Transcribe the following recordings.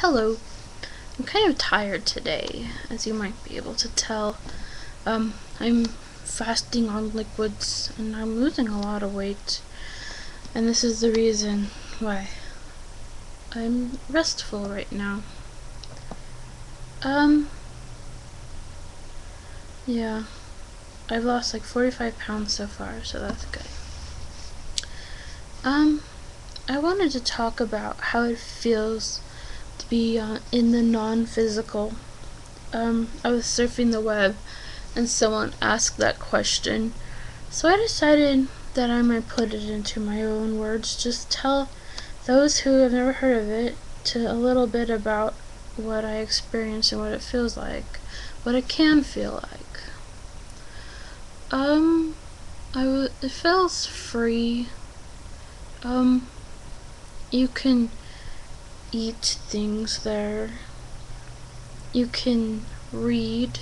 Hello. I'm kind of tired today, as you might be able to tell. I'm fasting on liquids and I'm losing a lot of weight. And this is the reason why I'm restful right now. Yeah. I've lost like 45 pounds so far, so that's good. I wanted to talk about how it feels to be in the non-physical. I was surfing the web and someone asked that question, so I decided that I might put it into my own words, just tell those who have never heard of it a little bit about what I experience and what it feels like, what it can feel like. It feels free. You can eat things there. You can read.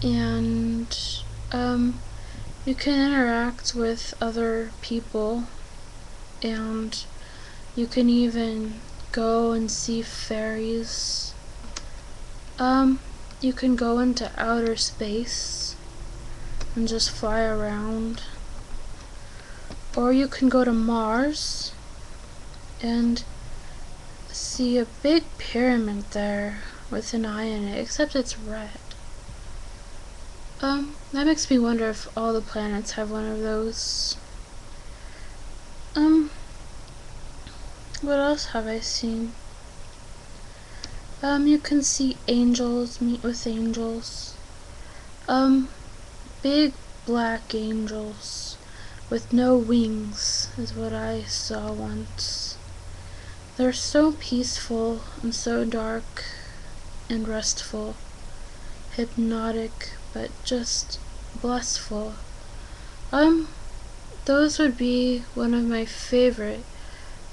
And, you can interact with other people. And you can even go and see fairies. You can go into outer space and just fly around. Or you can go to Mars and see a big pyramid there with an eye in it, except it's red. That makes me wonder if all the planets have one of those. What else have I seen? You can see angels, meet with angels. Big black angels with no wings is what I saw once. They're so peaceful and so dark and restful, hypnotic, but just blissful. Those would be one of my favorite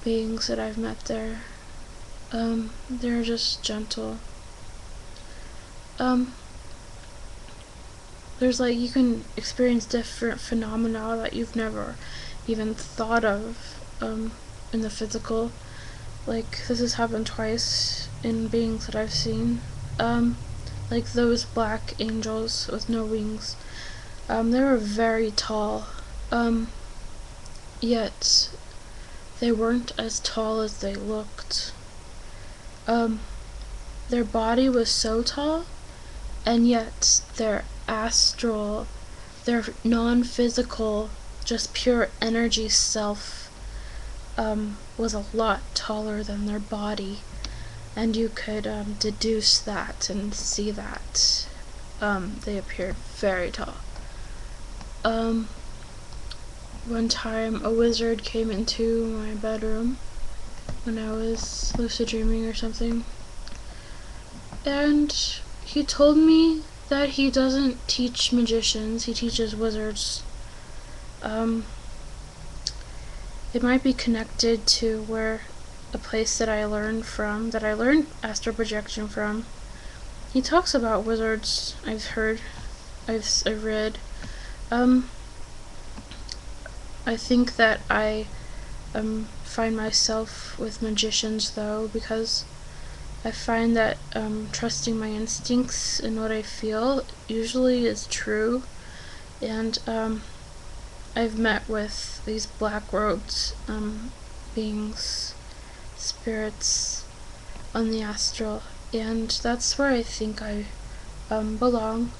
beings that I've met there. They're just gentle. There's like, you can experience different phenomena that you've never even thought of, in the physical. Like, this has happened twice in beings that I've seen. Like those black angels with no wings. They were very tall. Yet they weren't as tall as they looked. Their body was so tall, and yet their astral, their non-physical, just pure energy self, was a lot taller than their body, and you could deduce that and see that. They appeared very tall. One time a wizard came into my bedroom when I was lucid dreaming or something, and he told me that he doesn't teach magicians, he teaches wizards. It might be connected to where a place that I learned astral projection from. He talks about wizards, I've read. I think that I find myself with magicians though, because I find that trusting my instincts and what I feel usually is true, and I've met with these black robed beings, spirits on the astral, and that's where I think I belong,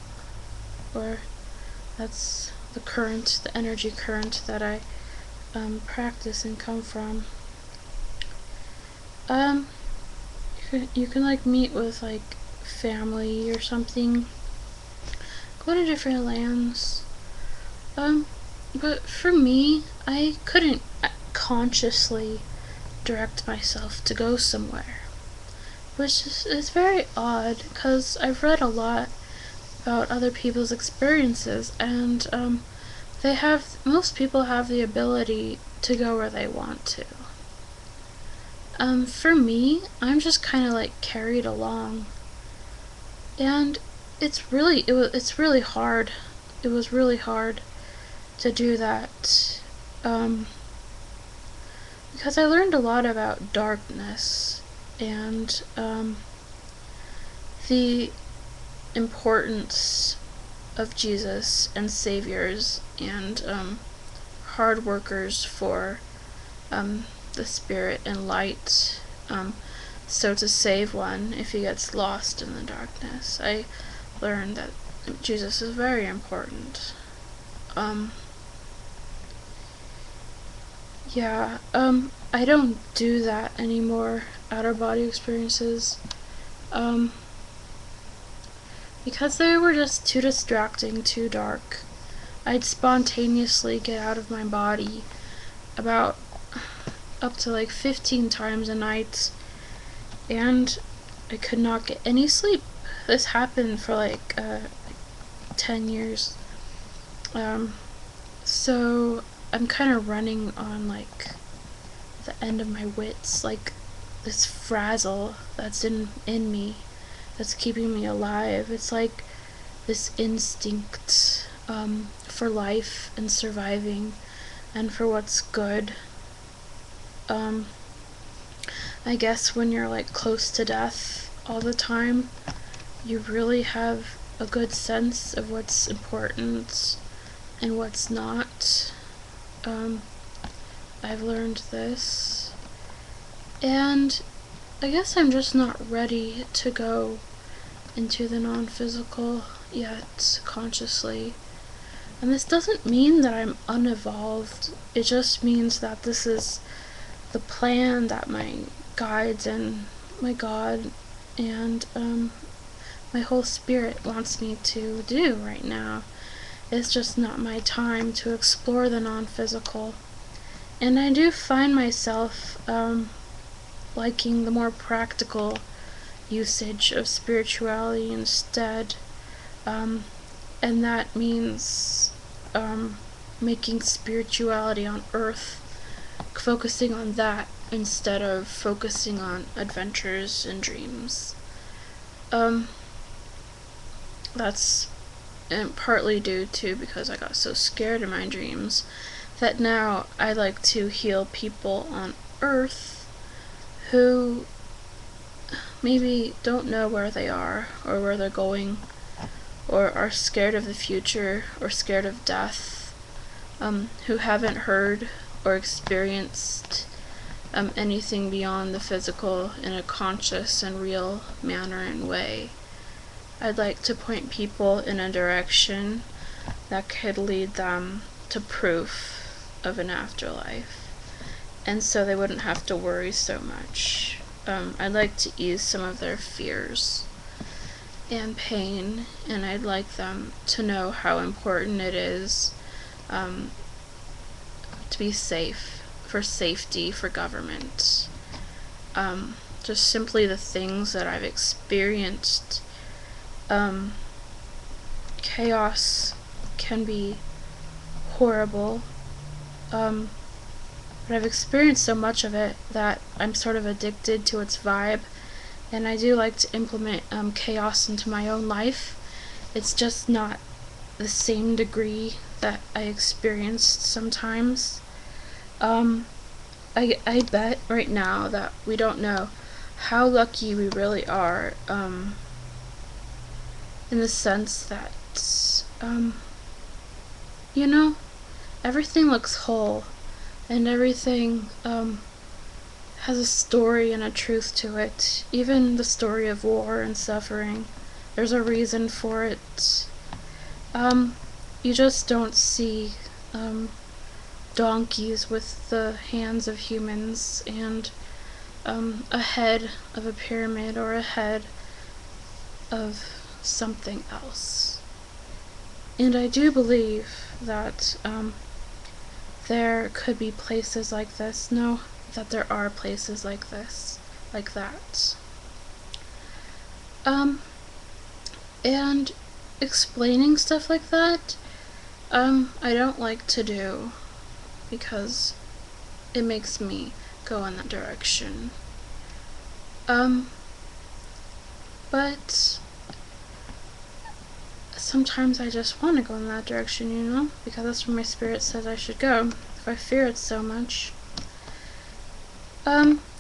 or that's the energy current that I practice and come from. You can like meet with like family or something, go to different lands. But for me, I couldn't consciously direct myself to go somewhere, which is very odd, because I've read a lot about other people's experiences, and most people have the ability to go where they want to. For me, I'm just kind of like carried along, and it's really hard. It was really hard to do that, because I learned a lot about darkness, and the importance of Jesus and saviors and hard workers for the spirit and light, so to save one if he gets lost in the darkness. I learned that Jesus is very important. I don't do that anymore, outer body experiences, because they were just too distracting, too dark. I'd spontaneously get out of my body about up to like 15 times a night, and I could not get any sleep. This happened for like 10 years. So I'm kind of running on like the end of my wits, like this frazzle that's in me that's keeping me alive. It's like this instinct for life and surviving and for what's good. I guess when you're like close to death all the time, you really have a good sense of what's important and what's not. I've learned this, and I guess I'm just not ready to go into the non-physical yet consciously. And this doesn't mean that I'm unevolved. It just means that this is the plan that my guides and my God and my whole spirit wants me to do right now. It's just not my time to explore the non-physical. And I do find myself liking the more practical usage of spirituality instead. And that means making spirituality on earth, focusing on that instead of focusing on adventures and dreams. That's partly due to because I got so scared in my dreams that now I like to heal people on earth who maybe don't know where they are or where they're going, or are scared of the future or scared of death, who haven't heard or experienced anything beyond the physical in a conscious and real manner and way. I'd like to point people in a direction that could lead them to proof of an afterlife, and so they wouldn't have to worry so much. I'd like to ease some of their fears and pain, and I'd like them to know how important it is to be safe, for safety, for government. Just simply the things that I've experienced. Chaos can be horrible, but I've experienced so much of it that I'm sort of addicted to its vibe, and I do like to implement chaos into my own life. It's just not the same degree that I experienced sometimes. I bet right now that we don't know how lucky we really are, in the sense that, everything looks whole, and everything has a story and a truth to it. Even the story of war and suffering, there's a reason for it. You just don't see donkeys with the hands of humans and a head of a pyramid or a head of something else. And I do believe that there could be places like this. No, that there are places like this, like that. And explaining stuff like that, I don't like to do, because it makes me go in that direction. But sometimes I just want to go in that direction, because that's where my spirit says I should go, if I fear it so much.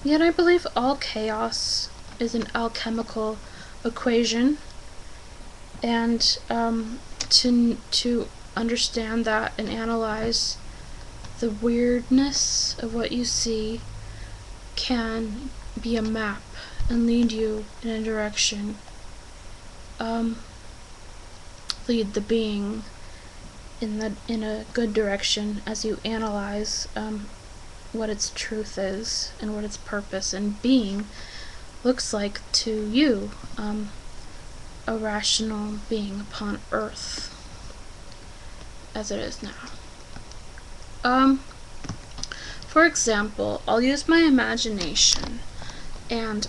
Yet I believe all chaos is an alchemical equation, and to understand that and analyze the weirdness of what you see can be a map and lead you in a direction. Lead the being in a good direction as you analyze what its truth is and what its purpose and being looks like to you, a rational being upon Earth, as it is now. For example, I'll use my imagination and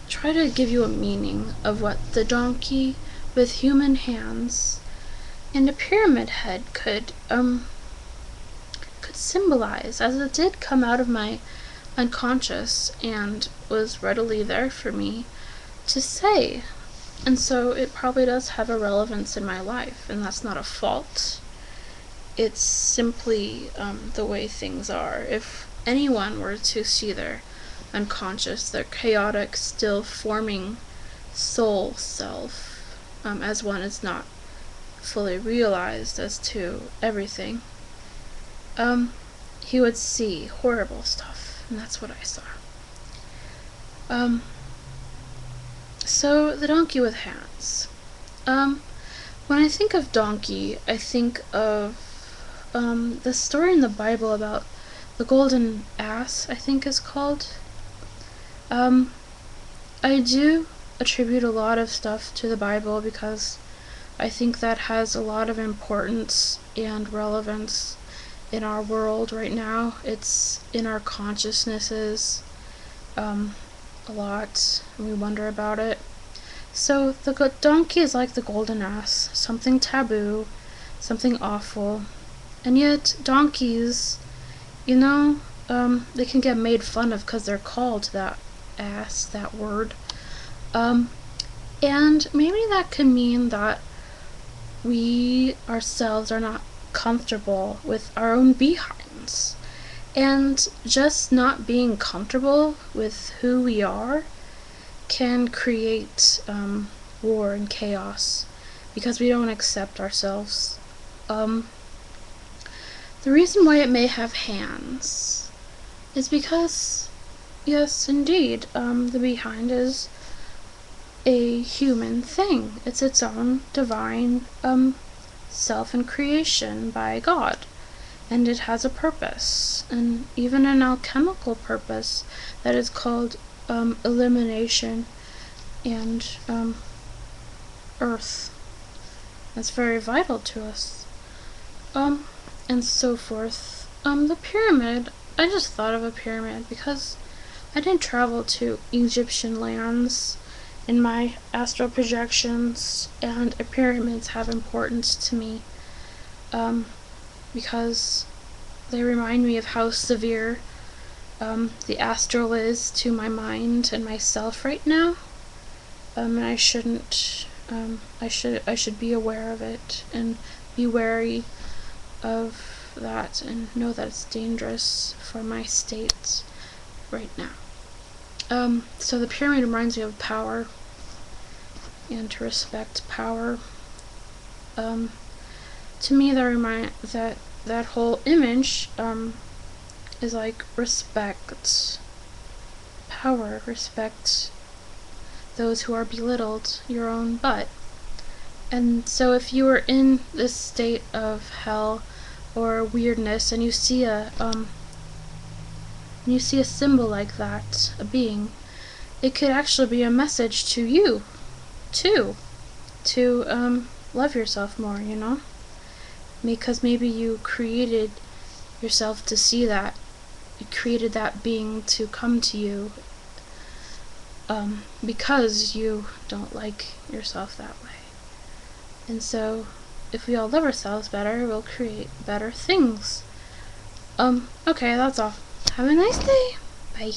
try to give you a meaning of what the donkey with human hands and a pyramid head could symbolize, as it did come out of my unconscious and was readily there for me to say. And so it probably does have a relevance in my life, and that's not a fault. It's simply the way things are. If anyone were to see their unconscious, their chaotic, still forming soul self, as one is not fully realized as to everything, he would see horrible stuff, and that's what I saw. So the donkey with hands. When I think of donkey, I think of the story in the Bible about the golden ass, I think is called. I do attribute a lot of stuff to the Bible because I think that has a lot of importance and relevance in our world right now. It's in our consciousnesses a lot, and we wonder about it. So the donkey is like the golden ass, something taboo, something awful, and yet donkeys, you know, they can get made fun of because they're called that ass, that word. And maybe that can mean that we ourselves are not comfortable with our own behinds. And just not being comfortable with who we are can create war and chaos because we don't accept ourselves. The reason why it may have hands is because, yes, indeed, the behind is a human thing. It's its own divine self and creation by God. And it has a purpose, and even an alchemical purpose that is called elimination and earth. That's very vital to us. And so forth. The pyramid, I just thought of a pyramid because I didn't travel to Egyptian lands in my astral projections, and pyramids have importance to me. Because they remind me of how severe the astral is to my mind and myself right now, and I shouldn't. I should be aware of it and be wary of that and know that it's dangerous for my state right now. So the pyramid reminds me of power and to respect power. To me, that whole image is like respect, power, respect those who are belittled, your own butt. And so if you are in this state of hell or weirdness and you see a symbol like that, a being, it could actually be a message to you too, to love yourself more, you know? Because maybe you created yourself to see that. You created that being to come to you because you don't like yourself that way. And so if we all love ourselves better, we'll create better things. Okay, that's all. Have a nice day. Bye.